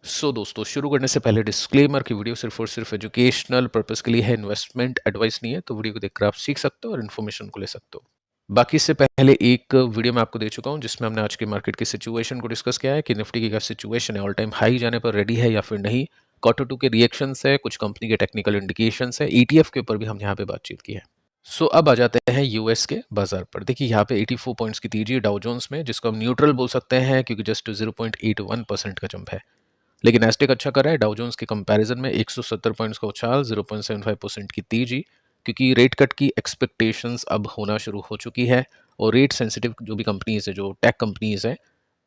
दोस्तों शुरू करने से पहले डिस्क्लेमर की वीडियो सिर्फ और सिर्फ एजुकेशनल पर्पस के लिए है, इन्वेस्टमेंट एडवाइस नहीं है। तो वीडियो को देखकर आप सीख सकते हो और इन्फॉर्मेशन को ले सकते हो। बाकी इससे पहले एक वीडियो मैं आपको दे चुका हूं जिसमें हमने आज की मार्केट की सिचुएशन को डिस्कस किया है कि निफ्टी की क्या सिचुएशन है, ऑल टाइम हाई जाने पर रेडी है या फिर नहीं, क्वार्टर टू के रिएक्शंस है, कुछ कंपनी के टेक्निकल इंडिकेशंस है, ईटीएफ के ऊपर भी हम यहाँ पे बातचीत की है। अब आ जाते हैं यूएस के बाजार पर। देखिए यहाँ पे 84 पॉइंट्स की तेजी है डाउ जोन्स में, जिसको हम न्यूट्रल बोल सकते हैं क्योंकि जस्ट 0.81% का जंप है। लेकिन एस्टेक अच्छा कर रहा है डाउ जोन्स के कंपैरिजन में, 170 पॉइंट्स का उछाल, 0.75% की तेजी, क्योंकि रेट कट की एक्सपेक्टेशंस अब होना शुरू हो चुकी है और रेट सेंसिटिव जो भी कंपनीज है, जो टेक कंपनीज है,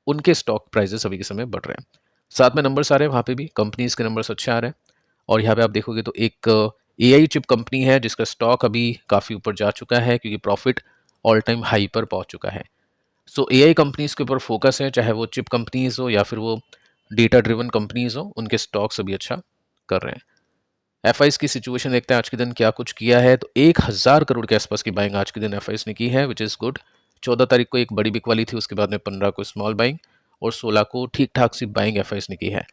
उनके स्टॉक प्राइसेस अभी के समय बढ़ रहे हैं। साथ में नंबर्स आ रहे हैं, वहाँ पे भी कंपनीज के नंबर्स अच्छे आ रहे हैं। और यहाँ पे आप देखोगे तो एक एआई चिप कंपनी है जिसका स्टॉक अभी काफ़ी ऊपर जा चुका है क्योंकि प्रॉफिट ऑल टाइम हाई पर पहुंच चुका है। एआई कंपनीज के ऊपर फोकस है, चाहे वो चिप कंपनीज हो या फिर वो डेटा ड्रिवन कंपनीज हो, उनके स्टॉक्स अभी अच्छा कर रहे हैं। एफआईस की सिचुएशन देखते हैं आज के दिन क्या कुछ किया है। तो 1000 करोड़ के आसपास की बाइंग आज के दिन एफआईस ने की है, विच इज़ गुड। 14 तारीख को एक बड़ी बिक वाली थी, उसके बाद में 15 को स्मॉल बाइंग और 16 को ठीक ठाक सी बाइंग एफआईस ने की है।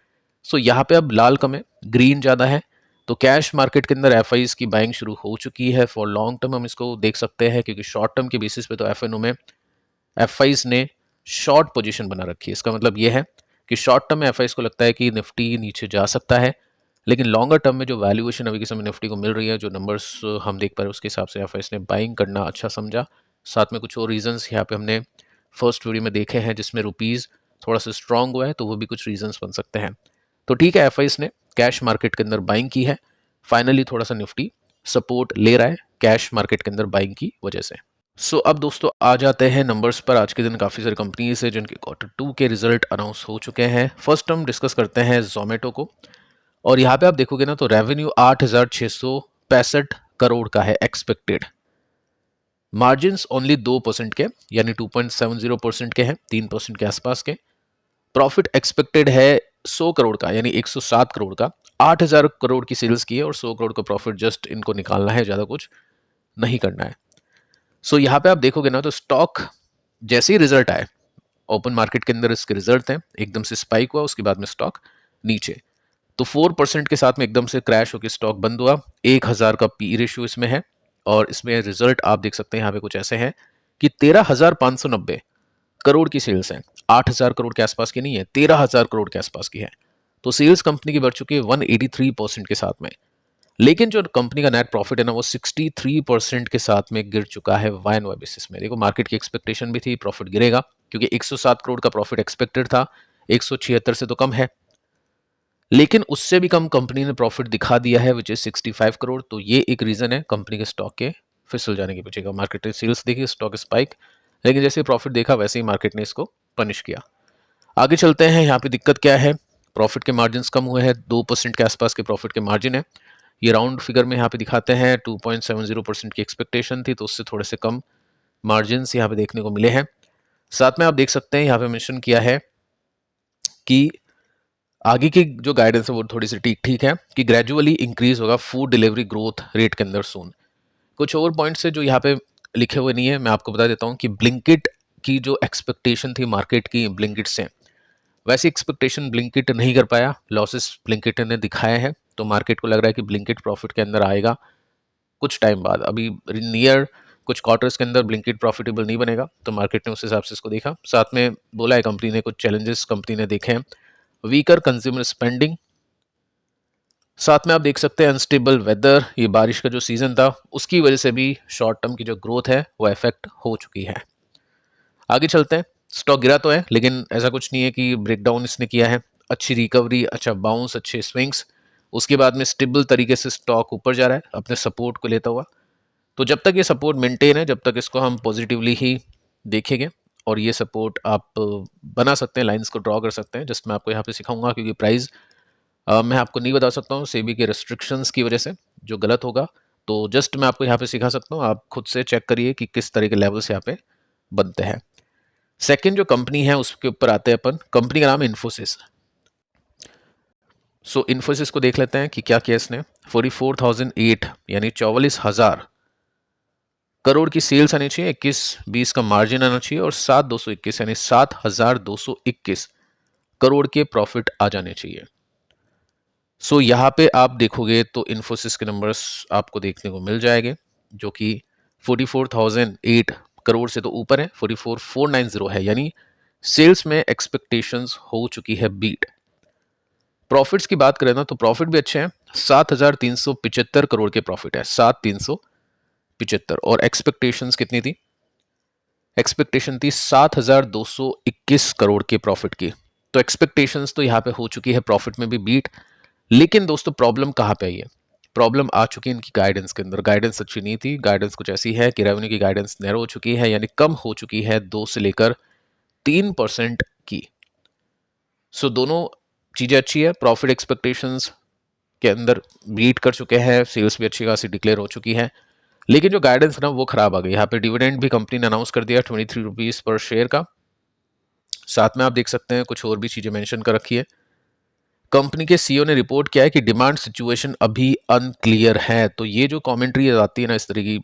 यहाँ पे अब लाल कम है, ग्रीन ज़्यादा है। तो कैश मार्केट के अंदर एफआईस की बाइंग शुरू हो चुकी है। फॉर लॉन्ग टर्म हम इसको देख सकते हैं क्योंकि शॉर्ट टर्म के बेसिस पे तो एफएनओ में एफआईस ने शॉर्ट पोजीशन बना रखी है। इसका मतलब ये है कि शॉर्ट टर्म में एफआईस को लगता है कि निफ्टी नीचे जा सकता है, लेकिन लॉन्गर टर्म में जो वैल्यूएशन अभी के समय निफ्टी को मिल रही है, जो नंबर्स हम देख पा रहे हैं, उसके हिसाब से एफआईस ने बाइंग करना अच्छा समझा। साथ में कुछ और रीजंस यहाँ पे हमने फर्स्ट वीडियो में देखे हैं जिसमें रुपीज़ थोड़ा सा स्ट्रांग हुआ है, तो वो भी कुछ रीजंस बन सकते हैं। तो ठीक है, एफआईस ने कैश मार्केट के अंदर बाइंग की है। फाइनली थोड़ा सा निफ्टी सपोर्ट ले रहा है कैश मार्केट के अंदर बाइंग की वजह से। अब दोस्तों आ जाते हैं नंबर्स पर। आज के दिन काफ़ी सारी कंपनीज है जिनके क्वार्टर टू के रिजल्ट अनाउंस हो चुके हैं। फर्स्ट हम डिस्कस करते हैं जोमेटो को। और यहाँ पे आप देखोगे ना तो रेवेन्यू 8,665 करोड़ का है एक्सपेक्टेड। मार्जिन्स ओनली 2% के, यानी 2.70% के हैं, 3% के आसपास के। प्रॉफिट एक्सपेक्टेड है 100 करोड़ का, यानी 107 करोड़ का। 8,000 करोड़ की सेल्स की है और 100 करोड़ का प्रॉफिट जस्ट इनको निकालना है, ज़्यादा कुछ नहीं करना है। यहाँ पे आप देखोगे ना तो स्टॉक जैसे ही रिजल्ट आए, ओपन मार्केट के अंदर इसके रिजल्ट हैं, एकदम से स्पाइक हुआ, उसके बाद में स्टॉक नीचे। तो 4% के साथ में एकदम से क्रैश होकर स्टॉक बंद हुआ। 1000 का पी रेशियो इसमें है और इसमें रिजल्ट आप देख सकते हैं यहाँ पे कुछ ऐसे हैं कि 13,590 करोड़ की सेल्स है। 8,000 करोड़ के आसपास की नहीं है, 13,000 करोड़ के आसपास की है। तो सेल्स कंपनी की बढ़ चुकी है 183% के साथ में। लेकिन जो कंपनी का नेट प्रॉफिट है ना, वो 63% के साथ में गिर चुका है वाई एंड वाई बेसिस में। देखो मार्केट की एक्सपेक्टेशन भी थी प्रॉफिट गिरेगा क्योंकि 107 करोड़ का प्रॉफिट एक्सपेक्टेड था, 176 से तो कम है, लेकिन उससे भी कम कंपनी ने प्रॉफिट दिखा दिया है, विच इज 65 करोड़। तो ये एक रीजन है कंपनी के स्टॉक के फिसल जाने के पीछे का। मार्केट ने सेल्स देखी, स्टॉक स्पाइक, लेकिन जैसे प्रॉफिट देखा वैसे ही मार्केट ने इसको पनिश किया। आगे चलते हैं, यहाँ पे दिक्कत क्या है। प्रॉफिट के मार्जिन कम हुए हैं, 2% के आसपास के प्रॉफिट के मार्जिन है। ये राउंड फिगर में यहाँ पे दिखाते हैं, 2.70% की एक्सपेक्टेशन थी, तो उससे थोड़े से कम मार्जिन यहाँ पे देखने को मिले हैं। साथ में आप देख सकते हैं यहाँ पे मेंशन किया है कि आगे की जो गाइडेंस है वो थोड़ी सी ठीक है कि ग्रेजुअली इंक्रीज होगा फूड डिलीवरी ग्रोथ रेट के अंदर सून। कुछ और पॉइंट्स है जो यहाँ पे लिखे हुए नहीं है, मैं आपको बता देता हूँ कि ब्लिंकिट की जो एक्सपेक्टेशन थी मार्केट की ब्लिंकिट से, वैसी एक्सपेक्टेशन ब्लिंकिट नहीं कर पाया, लॉसेस ब्लिंकिट ने दिखाए हैं। तो मार्केट को लग रहा है कि ब्लिंकिट प्रॉफिट के अंदर आएगा कुछ टाइम बाद। अभी नियर कुछ क्वार्टर्स के अंदर ब्लिंकिट प्रॉफिटेबल नहीं बनेगा, तो मार्केट ने उस हिसाब से इसको देखा। साथ में बोला है कंपनी ने, कुछ चैलेंजेस कंपनी ने देखे हैं, वीकर कंज्यूमर स्पेंडिंग। साथ में आप देख सकते हैं अनस्टेबल वेदर, ये बारिश का जो सीजन था उसकी वजह से भी शॉर्ट टर्म की जो ग्रोथ है वो इफेक्ट हो चुकी है। आगे चलते हैं, स्टॉक गिरा तो है लेकिन ऐसा कुछ नहीं है कि ब्रेकडाउन इसने किया है। अच्छी रिकवरी, अच्छा बाउंस, अच्छे स्विंग्स, उसके बाद में स्टेबल तरीके से स्टॉक ऊपर जा रहा है अपने सपोर्ट को लेता हुआ। तो जब तक ये सपोर्ट मेंटेन है, जब तक इसको हम पॉजिटिवली ही देखेंगे। और ये सपोर्ट आप बना सकते हैं, लाइंस को ड्रॉ कर सकते हैं। जस्ट मैं आपको यहाँ पे सिखाऊंगा क्योंकि प्राइस मैं आपको नहीं बता सकता हूँ सेबी के रेस्ट्रिक्शंस की वजह से, जो गलत होगा। तो जस्ट मैं आपको यहाँ पे सिखा सकता हूँ, आप खुद से चेक करिए कि किस तरह के लेवल्स यहाँ पे बनते हैं। सेकंड जो कंपनी है उसके ऊपर आते हैं अपन। कंपनी का नाम है इन्फोसिस। इन्फोसिस को देख लेते हैं कि क्या किया इसने। 44,008 यानी 44,000 करोड़ की सेल्स आनी चाहिए, 21-20 का मार्जिन आना चाहिए और 7,221 यानी 7,221 करोड़ के प्रॉफिट आ जाने चाहिए। सो यहाँ पे आप देखोगे तो इन्फोसिस के नंबर्स आपको देखने को मिल जाएंगे, जो कि 44,008 करोड़ से तो ऊपर है, 44,490 है, यानी सेल्स में एक्सपेक्टेशंस हो चुकी है बीट। प्रॉफिट्स की बात करें ना तो प्रॉफिट भी अच्छे हैं, 7,375 करोड़ के प्रॉफिट है, 7,375। और एक्सपेक्टेशंस कितनी थी? एक्सपेक्टेशन थी 7,221 करोड़ के प्रॉफिट की। तो एक्सपेक्टेशंस तो यहाँ पे हो चुकी है, प्रॉफिट में भी बीट। लेकिन दोस्तों प्रॉब्लम कहाँ पे आई है? प्रॉब्लम आ चुकी है इनकी गाइडेंस के अंदर। गाइडेंस अच्छी नहीं थी। गाइडेंस कुछ ऐसी है कि रेवेन्यू की गाइडेंस नैरो हो चुकी है, यानी कम हो चुकी है 2 से लेकर 3% की। सो दोनों चीजें अच्छी है, प्रॉफिट एक्सपेक्टेशंस के अंदर बीट कर चुके हैं, सेल्स भी अच्छी खासी डिक्लेयर हो चुकी है, लेकिन जो गाइडेंस ना वो खराब आ गई। यहाँ पे डिविडेंड भी कंपनी ने अनाउंस कर दिया 23 रुपीज पर शेयर का। साथ में आप देख सकते हैं कुछ और भी चीजें मेंशन कर रखी है। कंपनी के सीईओ ने रिपोर्ट किया है कि डिमांड सिचुएशन अभी अनक्लियर है। तो ये जो कमेंट्री आती है ना इस तरह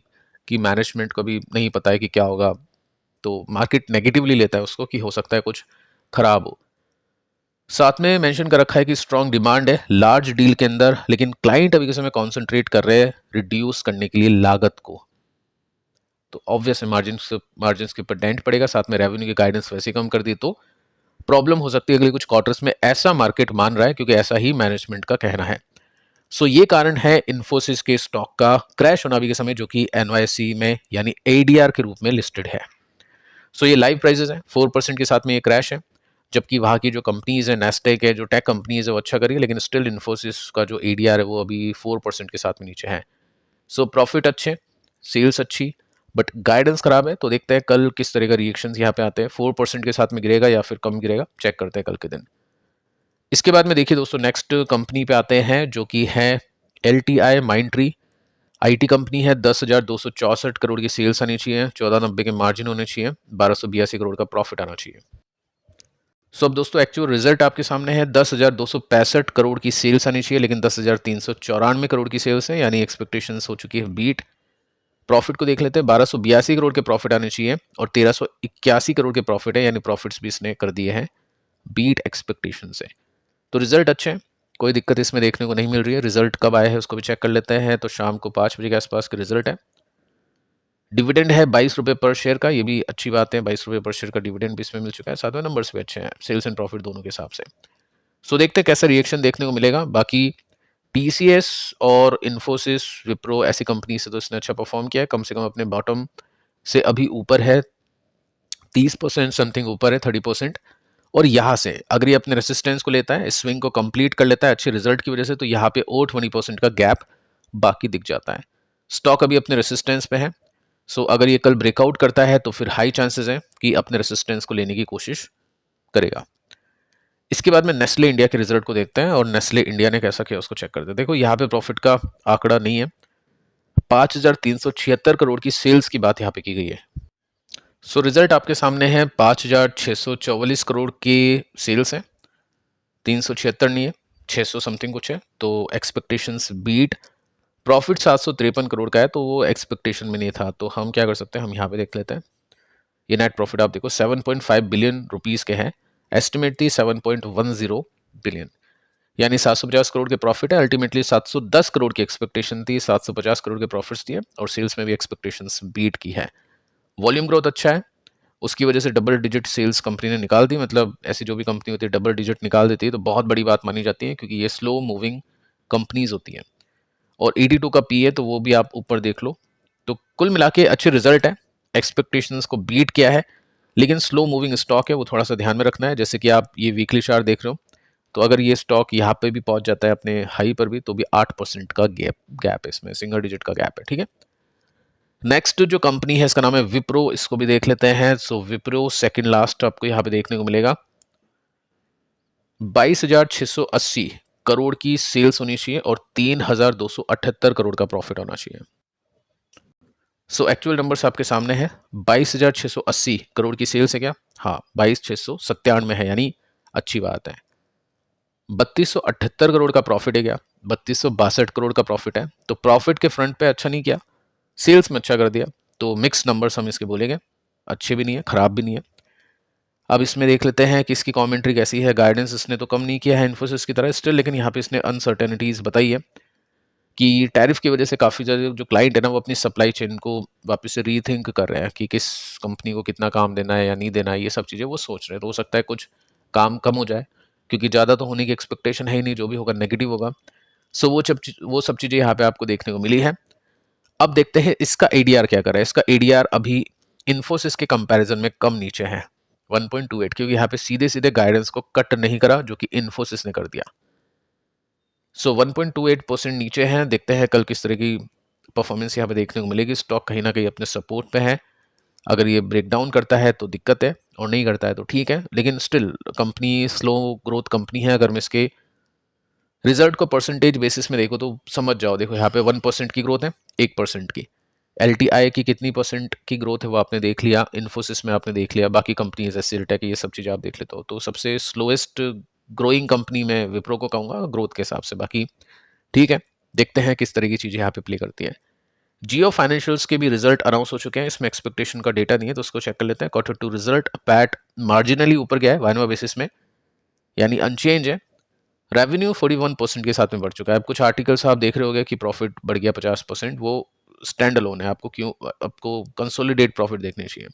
की मैनेजमेंट को भी नहीं पता है कि क्या होगा, तो मार्केट नेगेटिवली लेता है उसको कि हो सकता है कुछ खराब हो। साथ में मेंशन कर रखा है कि स्ट्रॉन्ग डिमांड है लार्ज डील के अंदर, लेकिन क्लाइंट अभी के समय कॉन्सेंट्रेट कर रहे हैं रिड्यूस करने के लिए लागत को। तो ऑब्वियस है मार्जिन के ऊपर डेंट पड़ेगा। साथ में रेवेन्यू की गाइडेंस वैसे कम कर दी तो प्रॉब्लम हो सकती है अगले कुछ क्वार्टर्स में, ऐसा मार्केट मान रहा है, क्योंकि ऐसा ही मैनेजमेंट का कहना है। सो ये कारण है इन्फोसिस के स्टॉक का क्रैश होना अभी के समय, जो कि एनवाईसी में यानी एडीआर के रूप में लिस्टेड है। सो ये लाइव प्राइसेस है, 4% के साथ में ये क्रैश है। जबकि वहाँ की जो कंपनीज है, नेस्टेक है, जो टेक कंपनीज है, वो अच्छा करी है, लेकिन स्टिल इन्फोसिस का जो एडीआर है वो अभी 4% के साथ में नीचे है। सो प्रॉफिट अच्छे, सेल्स अच्छी, बट गाइडेंस खराब है। तो देखते हैं कल किस तरह का रिएक्शन यहाँ पे आते हैं, 4% के साथ में गिरेगा या फिर कम गिरेगा, चेक करते हैं कल के दिन। इसके बाद में देखिए दोस्तों नेक्स्ट कंपनी पे आते हैं, जो कि है LTI माइंडट्री। आईटी कंपनी है, 10,264 करोड़ की सेल्स आनी चाहिए, 1490 के मार्जिन होने चाहिए, 1282 करोड़ का प्रॉफिट आना चाहिए। सो अब दोस्तों एक्चुअल रिजल्ट आपके सामने है, 10,265 करोड़ की सेल्स आनी चाहिए, लेकिन 10,394 करोड़ की सेल्स है, यानी एक्सपेक्टेशंस हो चुकी है बीट। प्रॉफिट को देख लेते हैं, 1282 करोड़ के प्रॉफिट आने चाहिए और 1381 करोड़ के प्रॉफिट है, यानी प्रॉफिट्स भी इसने कर दिए हैं बीट एक्सपेक्टेशन से। तो रिजल्ट अच्छे हैं, कोई दिक्कत इसमें देखने को नहीं मिल रही है। रिजल्ट कब आया है उसको भी चेक कर लेते हैं। तो शाम को 5 बजे के आसपास का रिजल्ट है। डिविडेंड है 22 रुपये पर शेयर का, ये भी अच्छी बात है, 22 रुपये पर शेयर का डिविडेंड भी इसमें मिल चुका है। साथ में नंबर्स भी अच्छे हैं, सेल्स एंड प्रॉफिट दोनों के हिसाब से। सो देखते हैं कैसा रिएक्शन देखने को मिलेगा। बाकी TCS और इन्फोसिस, विप्रो ऐसी कंपनी से तो इसने अच्छा परफॉर्म किया है, कम से कम अपने बॉटम से अभी ऊपर है, 30% समथिंग ऊपर है, 30%। और यहाँ से अगर ये अपने रेसिस्टेंस को लेता है, इस स्विंग को कंप्लीट कर लेता है अच्छे रिजल्ट की वजह से, तो यहाँ पे और 20% का गैप बाकी दिख जाता है। स्टॉक अभी अपने रेसिस्टेंस पे है। सो अगर ये कल ब्रेकआउट करता है तो फिर हाई चांसेस है कि अपने रेसिस्टेंस को लेने की कोशिश करेगा। इसके बाद में नेस्ले इंडिया के रिजल्ट को देखते हैं और नेस्ले इंडिया ने कैसा किया उसको चेक करते हैं। देखो यहाँ पे प्रॉफिट का आंकड़ा नहीं है, 5,376 करोड़ की सेल्स की बात यहाँ पे की गई है। सो रिजल्ट आपके सामने है, 5,644 करोड़ की सेल्स है, 376 नहीं है, 600 समथिंग कुछ है। तो एक्सपेक्टेशंस बीट। प्रॉफिट 753 करोड़ का है, तो वो एक्सपेक्टेशन में नहीं था। तो हम क्या कर सकते हैं, हम यहाँ पे देख लेते हैं। ये नेट प्रॉफिट आप देखो 7.5 बिलियन रुपीस के हैं, एस्टिमेट थी 7.10 बिलियन, यानी 750 करोड़ के प्रॉफिट है। अल्टीमेटली 710 करोड़ की एक्सपेक्टेशन थी, 750 करोड़ के प्रॉफिट्स दिए और सेल्स में भी एक्सपेक्टेशंस बीट की है। वॉल्यूम ग्रोथ अच्छा है, उसकी वजह से डबल डिजिट सेल्स कंपनी ने निकाल दी। मतलब ऐसी जो भी कंपनी होती है डबल डिजिट निकाल देती है तो बहुत बड़ी बात मानी जाती है, क्योंकि ये स्लो मूविंग कंपनीज होती हैं। और 82 का पी है, तो वो भी आप ऊपर देख लो। तो कुल मिला के अच्छे रिजल्ट है, एक्सपेक्टेशंस को बीट किया है, लेकिन स्लो मूविंग स्टॉक है, वो थोड़ा सा ध्यान में रखना है। जैसे कि आप ये वीकली चार्ट देख रहे हो, तो अगर ये स्टॉक यहाँ पे भी पहुंच जाता है अपने हाई पर भी, तो भी 8% का गैप है इसमें, सिंगल डिजिट का गैप है, ठीक है। नेक्स्ट जो कंपनी है इसका नाम है विप्रो, इसको भी देख लेते हैं। सो विप्रो सेकंड लास्ट आपको यहाँ पे देखने को मिलेगा, 22,680 करोड़ की सेल्स होनी चाहिए और 3,278 करोड़ का प्रॉफिट होना चाहिए। सो एक्चुअल नंबर्स आपके सामने है, 22,680 करोड़ की सेल्स है क्या? हाँ, 22,697 है, यानी अच्छी बात है। 3,278 करोड़ का प्रॉफिट है क्या? 3,262 करोड़ का प्रॉफिट है। तो प्रॉफिट के फ्रंट पे अच्छा नहीं किया, सेल्स में अच्छा कर दिया। तो मिक्स नंबर्स हम इसके बोलेंगे, अच्छे भी नहीं है, खराब भी नहीं है। अब इसमें देख लेते हैं कि इसकी कमेंट्री कैसी है। गाइडेंस इसने तो कम नहीं किया है इन्फोसिस की तरह स्टिल, लेकिन यहाँ पे इसने अनसर्टेनिटीज बताई है कि टैरिफ की वजह से काफ़ी ज़्यादा जो क्लाइंट है ना वो अपनी सप्लाई चेन को वापस से रीथिंक कर रहे हैं कि किस कंपनी को कितना काम देना है या नहीं देना है, ये सब चीज़ें वो सोच रहे हैं। तो हो सकता है कुछ काम कम हो जाए, क्योंकि ज़्यादा तो होने की एक्सपेक्टेशन है ही नहीं, जो भी होगा नेगेटिव होगा। सो वो सब चीज़ें यहाँ पे आपको देखने को मिली है। अब देखते हैं इसका एडीआर क्या कर रहा है। इसका एडीआर अभी इन्फोसिस के कंपैरिजन में कम नीचे है 1.28, क्योंकि यहाँ पे सीधे सीधे गाइडेंस को कट नहीं करा जो कि इन्फोसिस ने कर दिया। सो 1.28% नीचे हैं। देखते हैं कल किस तरह की परफॉर्मेंस यहाँ पे देखने को मिलेगी। स्टॉक कहीं ना कहीं अपने सपोर्ट पे है। अगर ये ब्रेक डाउन करता है तो दिक्कत है, और नहीं करता है तो ठीक है, लेकिन still company slow growth company है। अगर मैं इसके रिजल्ट को परसेंटेज बेसिस में देखो तो समझ जाओ। देखो यहाँ पे 1% की ग्रोथ है, 1% की। LTI की कितनी परसेंट की ग्रोथ है वो आपने देख लिया, इन्फोसिस में आपने देख लिया, बाकी कंपनीज जैसे सिल्टेक, ये सब चीज़ें आप देख लेते हो। तो सबसे स्लोएस्ट ग्रोइंग कंपनी में विप्रो को कहूँगा ग्रोथ के हिसाब से। बाकी ठीक है, देखते हैं किस तरह की चीज़ें यहाँ पे प्ले करती है। जियो फाइनेंशियल्स के भी रिजल्ट अनाउंस हो चुके हैं। इसमें एक्सपेक्टेशन का डेटा नहीं है तो उसको चेक कर लेते हैं। Q2 रिजल्ट पैट मार्जिनली ऊपर गया है वाइनवा बेसिस में, यानी अनचेंज है। रेवेन्यू 41% के साथ में बढ़ चुका है। अब कुछ आर्टिकल्स आप देख रहे होंगे कि प्रॉफिट बढ़ गया 50%, वो स्टैंड अलोन है। आपको कंसोलिडेट प्रॉफिट देखने चाहिए।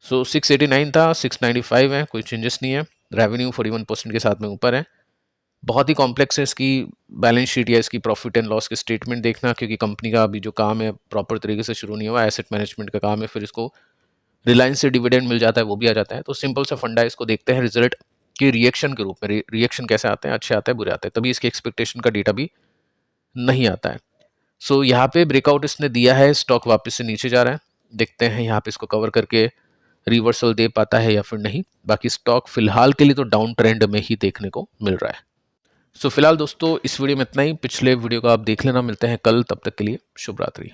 सो 689 था, 695 है, कोई चेंजेस नहीं है। रेवेन्यू 41% के साथ में ऊपर है। बहुत ही कॉम्प्लेक्स है इसकी बैलेंस शीट या इसकी प्रॉफिट एंड लॉस के स्टेटमेंट देखना, क्योंकि कंपनी का अभी जो काम है प्रॉपर तरीके से शुरू नहीं हुआ। एसेट मैनेजमेंट का काम है, फिर इसको रिलायंस से डिविडेंड मिल जाता है, वो भी आ जाता है। तो सिंपल सा फंडा है, इसको देखते हैं रिजल्ट के रिएक्शन के रूप में। रिएक्शन कैसे आते हैं, अच्छे आते हैं बुरे आते हैं, तभी इसके एक्सपेक्टेशन का डेटा भी नहीं आता है। सो यहाँ पे ब्रेकआउट इसने दिया है, स्टॉक वापस से नीचे जा रहा है। देखते हैं यहाँ पे इसको कवर करके रिवर्सल दे पाता है या फिर नहीं। बाकी स्टॉक फिलहाल के लिए तो डाउन ट्रेंड में ही देखने को मिल रहा है। सो फिलहाल दोस्तों इस वीडियो में इतना ही। पिछले वीडियो को आप देख लेना। मिलते हैं कल, तब तक के लिए शुभ रात्रि।